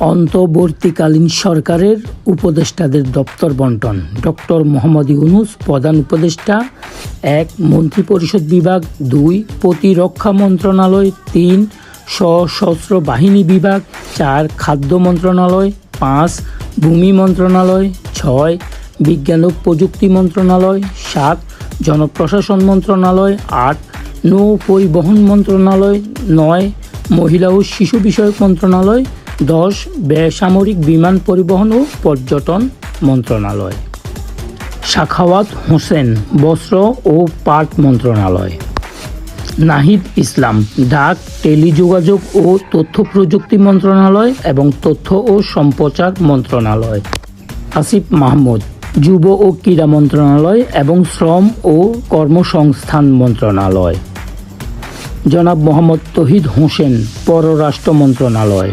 অন্তর্বর্তীকালীন সরকারের উপদেষ্টাদের দপ্তর বণ্টন। ডক্টর মোহাম্মদ ইউনূস প্রধান উপদেষ্টা। ১. মন্ত্রিপরিষদ বিভাগ। ২. প্রতিরক্ষা মন্ত্রণালয়। ৩. সশস্ত্র বাহিনী বিভাগ। ৪. খাদ্য মন্ত্রণালয়। ৫. ভূমি মন্ত্রণালয়। ৬. বিজ্ঞান ও প্রযুক্তি মন্ত্রণালয়। ৭. জনপ্রশাসন মন্ত্রণালয়। ৮. নৌ পরিবহন মন্ত্রণালয়। ৯. মহিলা ও শিশু বিষয়ক মন্ত্রণালয়। ১০. বেসামরিক বিমান পরিবহন ও পর্যটন মন্ত্রণালয়। সাখাওয়াত হোসেন বস্ত্র ও পাট মন্ত্রণালয়। নাহিদ ইসলাম ডাক, টেলিযোগাযোগ ও তথ্য প্রযুক্তি মন্ত্রণালয় এবং তথ্য ও সম্প্রচার মন্ত্রণালয়। আসিফ মাহমুদ যুব ও ক্রীড়া মন্ত্রণালয় এবং শ্রম ও কর্মসংস্থান মন্ত্রণালয়। জনাব মোহাম্মদ তৌহিদ হোসেন পররাষ্ট্র মন্ত্রণালয়।